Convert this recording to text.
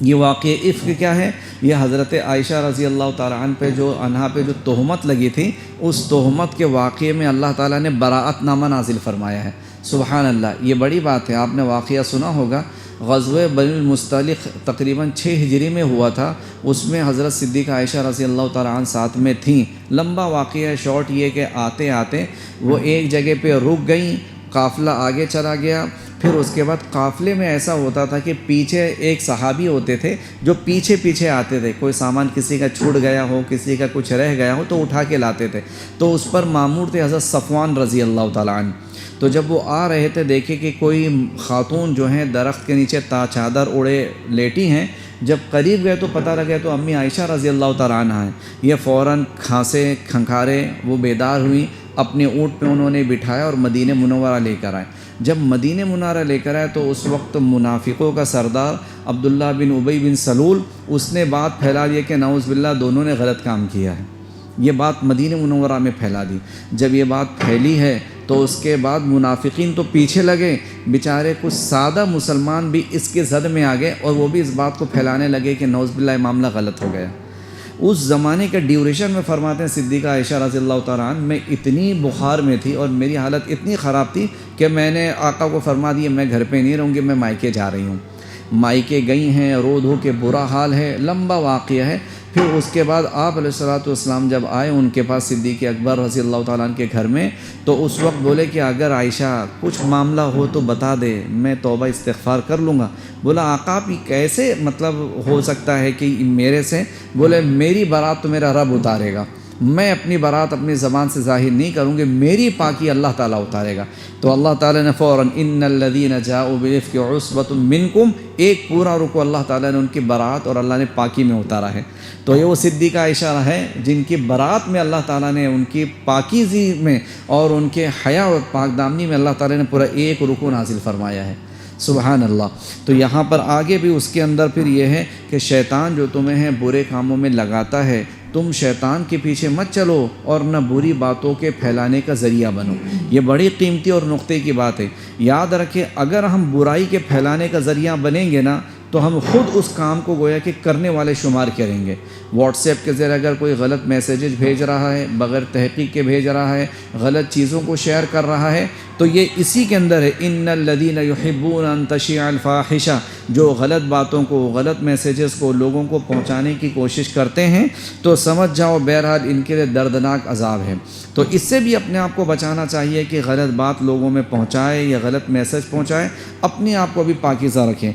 یہ واقعہ عفق کیا ہے؟ یہ حضرت عائشہ رضی اللہ تعالیٰ عنہا پہ جو تہمت لگی تھی، اس تہمت کے واقعے میں اللہ تعالیٰ نے براءت نامہ نازل فرمایا ہے۔ سبحان اللہ، یہ بڑی بات ہے۔ آپ نے واقعہ سنا ہوگا، غزوہ بنی المصطلق تقریباً 6 ہجری میں ہوا تھا۔ اس میں حضرت صدیقہ عائشہ رضی اللہ تعالیٰ عنہ ساتھ میں تھیں۔ لمبا واقعہ ہے، شارٹ یہ کہ آتے آتے وہ ایک جگہ پہ رک گئیں، قافلہ آگے چلا گیا۔ پھر اس کے بعد قافلے میں ایسا ہوتا تھا کہ پیچھے ایک صحابی ہوتے تھے جو پیچھے پیچھے آتے تھے، کوئی سامان کسی کا چھوٹ گیا ہو، کسی کا کچھ رہ گیا ہو تو اٹھا کے لاتے تھے۔ تو اس پر مامور تھے حضرت صفوان رضی اللہ تعالیٰ عنہ۔ تو جب وہ آ رہے تھے، دیکھے کہ کوئی خاتون جو ہیں درخت کے نیچے چادر اوڑے لیٹی ہیں۔ جب قریب گئے تو پتہ لگا تو امی عائشہ رضی اللہ تعالیٰ عنہ ہیں۔ یہ فوراً کھانسے کھنکھارے وہ بیدار ہوئی، اپنے اونٹ پہ انہوں نے بٹھایا اور مدینہ منورہ لے کر آئے۔ جب مدینہ منورہ لے کر آئے تو اس وقت منافقوں کا سردار عبداللہ بن ابی بن سلول، اس نے بات پھیلا دی کہ نعوذ باللہ دونوں نے غلط کام کیا ہے۔ یہ بات مدینہ منورہ میں پھیلا دی۔ جب یہ بات پھیلی ہے تو اس کے بعد منافقین تو پیچھے لگے، بیچارے کچھ سادہ مسلمان بھی اس کے زد میں آ گئے اور وہ بھی اس بات کو پھیلانے لگے کہ نعوذ باللہ معاملہ غلط ہو گیا۔ اس زمانے کے ڈیوریشن میں فرماتے ہیں صدیقہ عائشہ رضی اللہ تعالیٰ عنہ، میں اتنی بخار میں تھی اور میری حالت اتنی خراب تھی کہ میں نے آقا کو فرما دیا میں گھر پہ نہیں رہوں گی، میں مائکے جا رہی ہوں۔ مائکے گئی ہیں، رو دھو کے برا حال ہے، لمبا واقعہ ہے۔ پھر اس کے بعد آپ علیہ الصلوۃ والسلام جب آئے ان کے پاس صدیق اکبر رضی اللہ تعالیٰ عنہ کے گھر میں، تو اس وقت بولے کہ اگر عائشہ کچھ معاملہ ہو تو بتا دے، میں توبہ استغفار کر لوں گا۔ بولا آقا آپ کیسے مطلب ہو سکتا ہے کہ میرے سے؟ بولے میری برات تو میرا رب اتارے گا، میں اپنی برات اپنی زبان سے ظاہر نہیں کروں گی، میری پاکی اللہ تعالیٰ اتارے گا۔ تو اللہ تعالیٰ نے فوراً ان الذین جاؤوا بالافک عصبۃ منکم، ایک پورا رکو اللہ تعالیٰ نے ان کی برات اور اللہ نے پاکی میں اتارا ہے۔ تو یہ وہ صدیقہ عائشہ ہے جن کی برات میں اللہ تعالیٰ نے ان کی پاکیزی میں اور ان کے حیا اور پاک دامنی میں اللہ تعالیٰ نے پورا ایک رکو نازل فرمایا ہے۔ سبحان اللہ۔ تو یہاں پر آگے بھی اس کے اندر پھر یہ ہے کہ شیطان جو تمہیں ہے برے کاموں میں لگاتا ہے، تم شیطان کے پیچھے مت چلو اور نہ بری باتوں کے پھیلانے کا ذریعہ بنو۔ یہ بڑی قیمتی اور نقطے کی بات ہے۔ یاد رکھیں اگر ہم برائی کے پھیلانے کا ذریعہ بنیں گے نا تو ہم خود اس کام کو گویا کہ کرنے والے شمار کریں گے۔ واٹس ایپ کے ذریعے اگر کوئی غلط میسیجز بھیج رہا ہے، بغیر تحقیق کے بھیج رہا ہے، غلط چیزوں کو شیئر کر رہا ہے، تو یہ اسی کے اندر ہے ان الذین یحبون ان تشیع الفاحشہ، جو غلط باتوں کو، غلط میسیجز کو لوگوں کو پہنچانے کی کوشش کرتے ہیں، تو سمجھ جاؤ بہرحال ان کے لیے دردناک عذاب ہے۔ تو اس سے بھی اپنے آپ کو بچانا چاہیے کہ غلط بات لوگوں میں پہنچائے یا غلط میسیج پہنچائے، اپنے آپ کو بھی پاکیزہ رکھیں۔